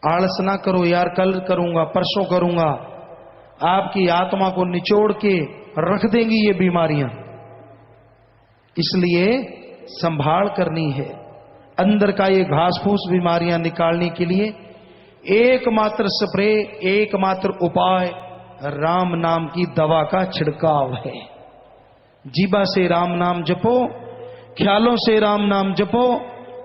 आलस ना करो यार, कल करूंगा, परसों करूंगा। आपकी आत्मा को निचोड़ के रख देंगी ये बीमारियां। इसलिए संभाल करनी है। अंदर का ये घास फूस बीमारियां निकालने के लिए एकमात्र स्प्रे, एकमात्र उपाय राम नाम की दवा का छिड़काव है। जीभा से राम नाम जपो, ख्यालों से राम नाम जपो,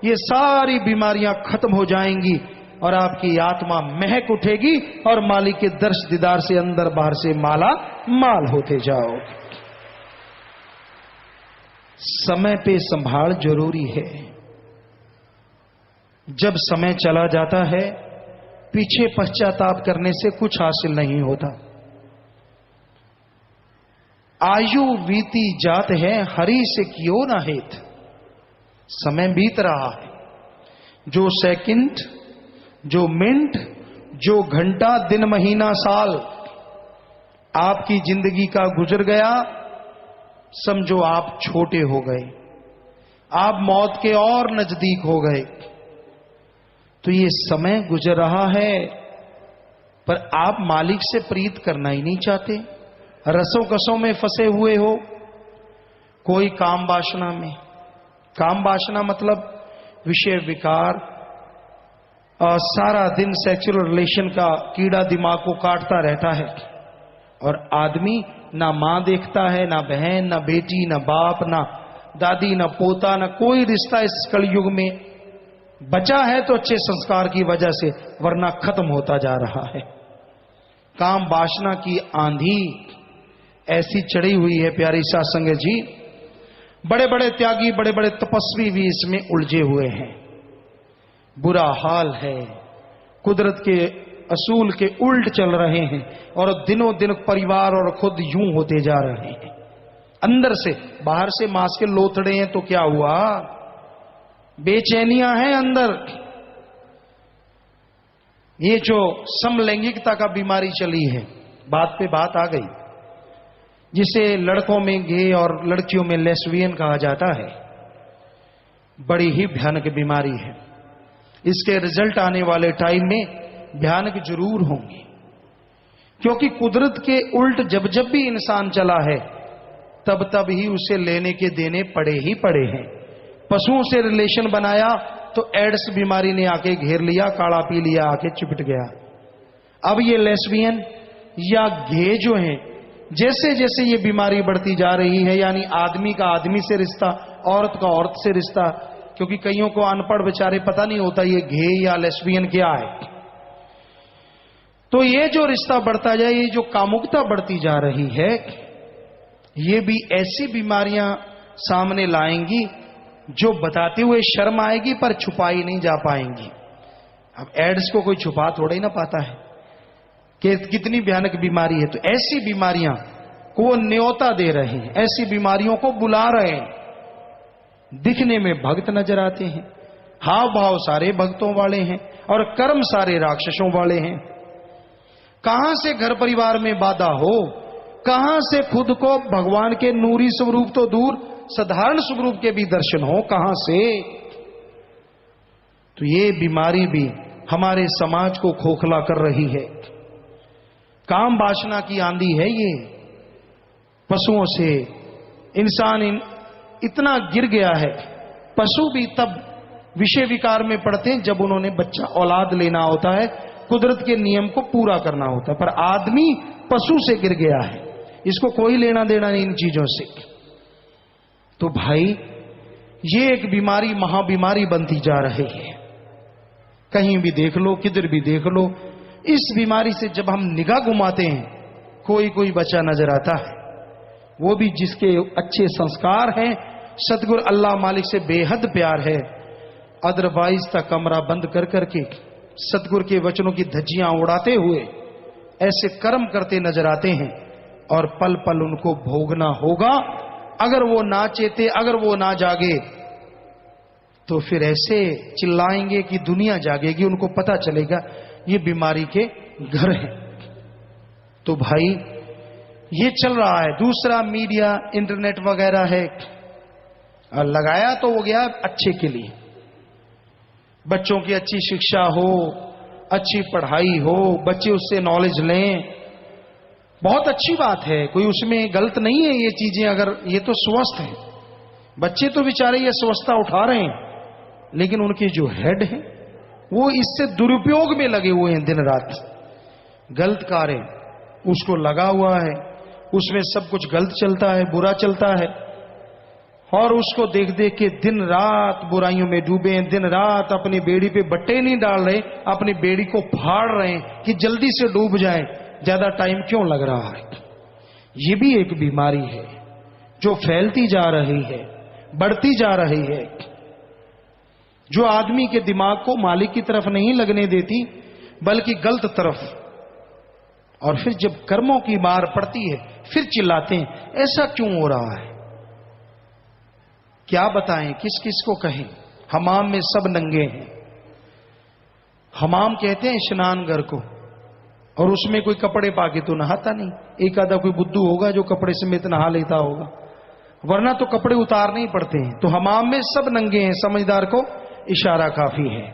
ये सारी बीमारियां खत्म हो जाएंगी और आपकी आत्मा महक उठेगी और मालिक के दर्श दीदार से अंदर बाहर से माला माल होते जाओ। समय पे संभाल जरूरी है। जब समय चला जाता है, पीछे पश्चाताप करने से कुछ हासिल नहीं होता। आयु बीती जात है, हरि से क्यों ना हेत। समय बीत रहा है। जो सेकंड, जो मिनट, जो घंटा, दिन, महीना, साल आपकी जिंदगी का गुजर गया, समझो आप छोटे हो गए, आप मौत के और नजदीक हो गए। तो ये समय गुजर रहा है, पर आप मालिक से प्रीत करना ही नहीं चाहते। रसों कसों में फंसे हुए हो, कोई काम वासना में। काम वासना मतलब विषय विकार, और सारा दिन सेक्सुअल रिलेशन का कीड़ा दिमाग को काटता रहता है। और आदमी ना मां देखता है, ना बहन, ना बेटी, ना बाप, ना दादी, ना पोता, ना कोई रिश्ता इस कलयुग में बचा है तो अच्छे संस्कार की वजह से, वरना खत्म होता जा रहा है। काम वासना की आंधी ऐसी चढ़ी हुई है प्यारी साध संगत जी। बड़े बड़े त्यागी, बड़े बड़े तपस्वी भी इसमें उलझे हुए हैं। बुरा हाल है। कुदरत के असूल के उल्ट चल रहे हैं और दिनों दिन परिवार और खुद यूं होते जा रहे हैं। अंदर से, बाहर से मांस के लोथड़े हैं तो क्या हुआ, बेचैनियां हैं अंदर। ये जो समलैंगिकता का बीमारी चली है, बात पे बात आ गई, जिसे लड़कों में गे और लड़कियों में लेस्बियन कहा जाता है, बड़ी ही भयानक बीमारी है। इसके रिजल्ट आने वाले टाइम में भयानक जरूर होंगे, क्योंकि कुदरत के उल्ट जब जब भी इंसान चला है, तब तब ही उसे लेने के देने पड़े ही पड़े हैं। पशुओं से रिलेशन बनाया तो एड्स बीमारी ने आके घेर लिया, काढ़ा पी लिया, आके चिपट गया। अब ये लेस्बियन या गे जो हैं, जैसे जैसे ये बीमारी बढ़ती जा रही है, यानी आदमी का आदमी से रिश्ता, औरत का औरत से रिश्ता, क्योंकि कईयों को अनपढ़ बेचारे पता नहीं होता ये गे या लेस्बियन क्या है। तो ये जो रिश्ता बढ़ता जाए, ये जो कामुकता बढ़ती जा रही है, ये भी ऐसी बीमारियां सामने लाएंगी जो बताते हुए शर्म आएगी, पर छुपाई नहीं जा पाएंगी। अब एड्स को कोई छुपा थोड़ा ही ना पाता है कि कितनी भयानक बीमारी है। तो ऐसी बीमारियां को न्योता दे रहे हैं, ऐसी बीमारियों को बुला रहे हैं। दिखने में भक्त नजर आते हैं, हाव भाव सारे भक्तों वाले हैं और कर्म सारे राक्षसों वाले हैं। कहां से घर परिवार में बाधा हो, कहां से खुद को भगवान के नूरी स्वरूप तो दूर, साधारण स्वरूप के भी दर्शन हो, कहां से। तो ये बीमारी भी हमारे समाज को खोखला कर रही है। काम वासना की आंधी है ये। पशुओं से इंसान इतना गिर गया है। पशु भी तब विषय विकार में पड़ते हैं जब उन्होंने बच्चा औलाद लेना होता है, कुदरत के नियम को पूरा करना होता है। पर आदमी पशु से गिर गया है, इसको कोई लेना देना नहीं इन चीजों से। तो भाई ये एक बीमारी, महाबीमारी बनती जा रही है। कहीं भी देख लो, किधर भी देख लो, इस बीमारी से जब हम निगाह घुमाते हैं, कोई कोई बच्चा नजर आता है, वो भी जिसके अच्छे संस्कार हैं, सतगुरु अल्लाह मालिक से बेहद प्यार है। अदरवाइज तक कमरा बंद कर करके सतगुरु के वचनों की धज्जियां उड़ाते हुए ऐसे कर्म करते नजर आते हैं, और पल पल उनको भोगना होगा। अगर वो ना चेते, अगर वो ना जागे, तो फिर ऐसे चिल्लाएंगे कि दुनिया जागेगी, उनको पता चलेगा ये बीमारी के घर हैं। तो भाई ये चल रहा है। दूसरा मीडिया, इंटरनेट वगैरह है, और लगाया तो वो गया अच्छे के लिए, बच्चों की अच्छी शिक्षा हो, अच्छी पढ़ाई हो, बच्चे उससे नॉलेज लें, बहुत अच्छी बात है, कोई उसमें गलत नहीं है ये चीजें। अगर ये तो स्वस्थ है, बच्चे तो बेचारे ये स्वस्थता उठा रहे हैं, लेकिन उनके जो हेड है वो इससे दुरुपयोग में लगे हुए हैं। दिन रात गलत कार्य उसको लगा हुआ है, उसमें सब कुछ गलत चलता है, बुरा चलता है, और उसको देख देख के दिन रात बुराइयों में डूबे हैं, दिन रात अपनी बेड़ी पे बट्टे नहीं डाल रहे, अपनी बेड़ी को फाड़ रहे हैं कि जल्दी से डूब जाए, ज्यादा टाइम क्यों लग रहा है। ये भी एक बीमारी है जो फैलती जा रही है, बढ़ती जा रही है, जो आदमी के दिमाग को मालिक की तरफ नहीं लगने देती बल्कि गलत तरफ। और फिर जब कर्मों की मार पड़ती है फिर चिल्लाते हैं ऐसा क्यों हो रहा है। क्या बताएं, किस किस को कहें। हमाम में सब नंगे हैं। हमाम कहते हैं स्नानघर को, और उसमें कोई कपड़े पाके तो नहाता नहीं। एक आधा कोई बुद्धू होगा जो कपड़े समेत नहा लेता होगा, वरना तो कपड़े उतारने ही पड़ते हैं। तो हमाम में सब नंगे हैं, समझदार को इशारा काफी है।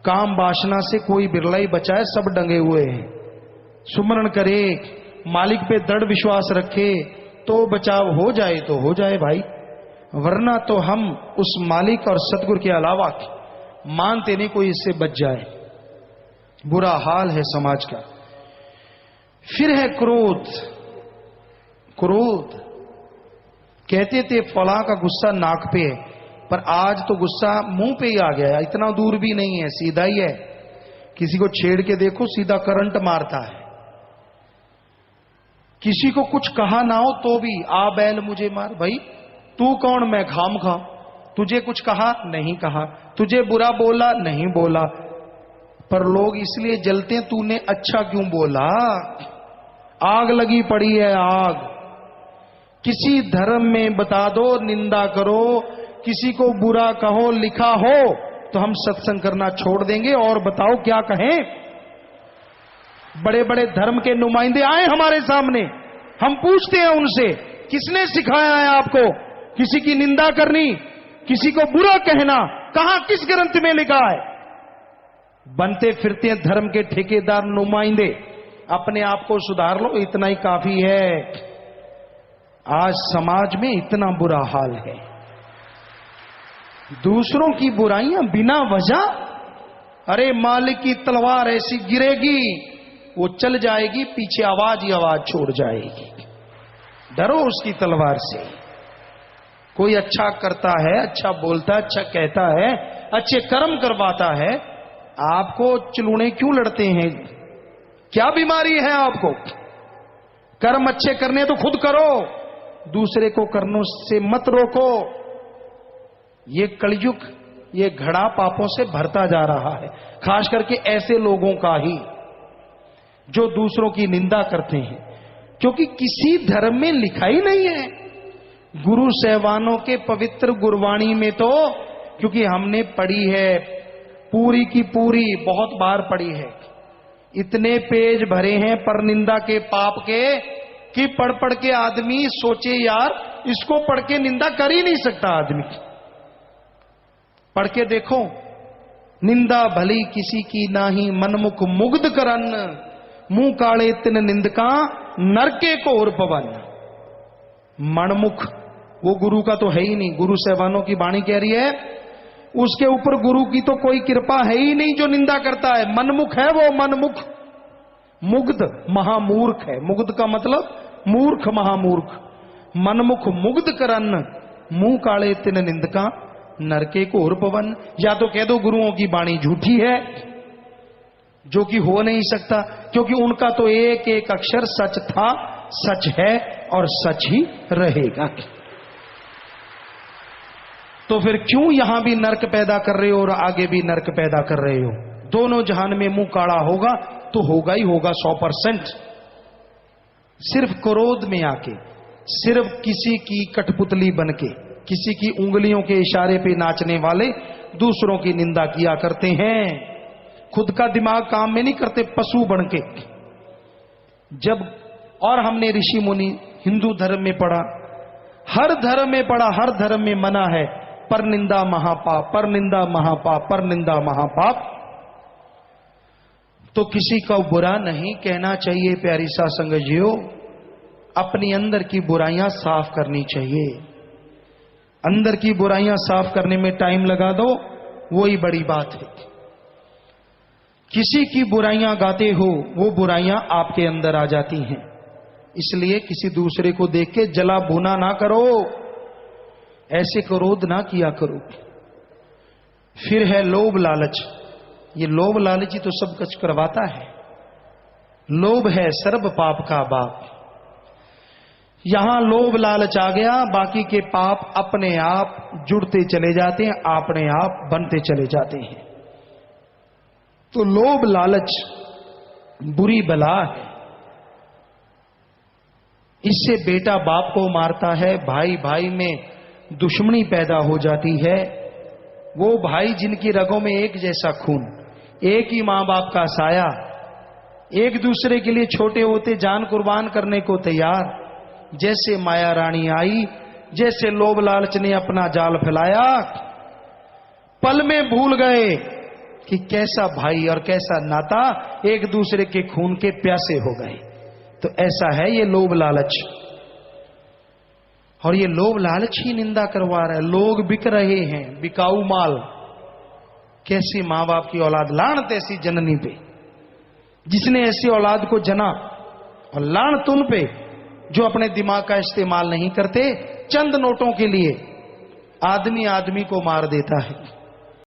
काम वासना से कोई बिरला ही बचा है, सब डंगे हुए हैं। सुमरण करे, मालिक पे दृढ़ विश्वास रखे तो बचाव हो जाए तो हो जाए भाई, वरना तो हम उस मालिक और सतगुरु के अलावा मानते नहीं कोई इससे बच जाए। बुरा हाल है समाज का। फिर है क्रोध। क्रोध कहते थे फला का गुस्सा नाक पे है, पर आज तो गुस्सा मुंह पे ही आ गया है। इतना दूर भी नहीं है, सीधा ही है। किसी को छेड़ के देखो सीधा करंट मारता है। किसी को कुछ कहा ना हो तो भी आ बैल मुझे मार। भाई तू कौन, मैं खाम खा। तुझे कुछ कहा नहीं कहा, तुझे बुरा बोला नहीं बोला, पर लोग इसलिए जलते हैं तूने अच्छा क्यों बोला। आग लगी पड़ी है आग। किसी धर्म में बता दो निंदा करो, किसी को बुरा कहो लिखा हो तो हम सत्संग करना छोड़ देंगे। और बताओ क्या कहें। बड़े बड़े धर्म के नुमाइंदे आए हमारे सामने, हम पूछते हैं उनसे किसने सिखाया है आपको किसी की निंदा करनी, किसी को बुरा कहना, कहां किस ग्रंथ में लिखा है। बनते फिरते हैं धर्म के ठेकेदार नुमाइंदे। अपने आप को सुधार लो, इतना ही काफी है। आज समाज में इतना बुरा हाल है, दूसरों की बुराइयां बिना वजह। अरे मालिक की तलवार ऐसी गिरेगी वो चल जाएगी, पीछे आवाज ही आवाज छोड़ जाएगी। डरो उसकी तलवार से। कोई अच्छा करता है, अच्छा बोलता है, अच्छा कहता है, अच्छे कर्म करवाता है, आपको चलूने क्यों लड़ते हैं। क्या बीमारी है आपको। कर्म अच्छे करने तो खुद करो, दूसरे को करने से मत रोको। ये कलयुग, ये घड़ा पापों से भरता जा रहा है, खास करके ऐसे लोगों का ही जो दूसरों की निंदा करते हैं, क्योंकि किसी धर्म में लिखा ही नहीं है। गुरु सहवानों के पवित्र गुरबाणी में तो, क्योंकि हमने पढ़ी है पूरी की पूरी, बहुत बार पढ़ी है, इतने पेज भरे हैं पर निंदा के पाप के कि पढ़ पढ़ के आदमी सोचे यार इसको पढ़ के निंदा कर ही नहीं सकता आदमी। पढ़ के देखो, निंदा भली किसी की नाही मनमुख मुग्ध करन, मुंह काले तिन निंदका नरके को और पवन। मनमुख वो गुरु का तो है ही नहीं। गुरु सहबानों की वाणी कह रही है उसके ऊपर गुरु की तो कोई कृपा है ही नहीं जो निंदा करता है। मनमुख है वो, मनमुख। मुग्ध महामूर्ख है। मुग्ध का मतलब मूर्ख, महामूर्ख। मनमुख मुग्ध करन, मुंह काले तिन निंदका नरके को और पवन। या तो कह दो गुरुओं की वाणी झूठी है, जो कि हो नहीं सकता, क्योंकि उनका तो एक एक अक्षर सच था, सच है और सच ही रहेगा। तो फिर क्यों यहां भी नरक पैदा कर रहे हो और आगे भी नरक पैदा कर रहे हो। दोनों जहान में मुंह काला होगा तो होगा ही होगा 100%। सिर्फ क्रोध में आके, सिर्फ किसी की कठपुतली बनके, किसी की उंगलियों के इशारे पे नाचने वाले दूसरों की निंदा किया करते हैं। खुद का दिमाग काम में नहीं करते, पशु बनके। जब और हमने ऋषि मुनि हिंदू धर्म में पढ़ा, हर धर्म में पढ़ा, हर धर्म में मना है पर निंदा महापाप, पर निंदा महापाप, पर निंदा महापाप। तो किसी का बुरा नहीं कहना चाहिए प्यारी सा संगजियो, अपनी अंदर की बुराइयां साफ करनी चाहिए। अंदर की बुराइयां साफ करने में टाइम लगा दो, वही बड़ी बात है। किसी की बुराइयां गाते हो, वो बुराइयां आपके अंदर आ जाती हैं। इसलिए किसी दूसरे को देख के जला भुना ना करो, ऐसे क्रोध ना किया करो। फिर है लोभ लालच। ये लोभ लालच ही तो सब कुछ करवाता है। लोभ है सर्व पाप का बाप। यहां लोभ लालच आ गया, बाकी के पाप अपने आप जुड़ते चले जाते हैं, अपने आप बनते चले जाते हैं। तो लोभ लालच बुरी बला है। इससे बेटा बाप को मारता है, भाई भाई में दुश्मनी पैदा हो जाती है। वो भाई जिनकी रगों में एक जैसा खून, एक ही मां बाप का साया, एक दूसरे के लिए छोटे होते जान कुर्बान करने को तैयार। जैसे माया रानी आई, जैसे लोभ लालच ने अपना जाल फैलाया, पल में भूल गए कि कैसा भाई और कैसा नाता, एक दूसरे के खून के प्यासे हो गए। तो ऐसा है ये लोभ लालच। और ये लोभ लालच ही निंदा करवा रहा है। लोग बिक रहे हैं, बिकाऊ माल। कैसी मां बाप की औलाद, लानत ऐसी जननी पे जिसने ऐसी औलाद को जना, और लानत उन पे जो अपने दिमाग का इस्तेमाल नहीं करते। चंद नोटों के लिए आदमी आदमी को मार देता है।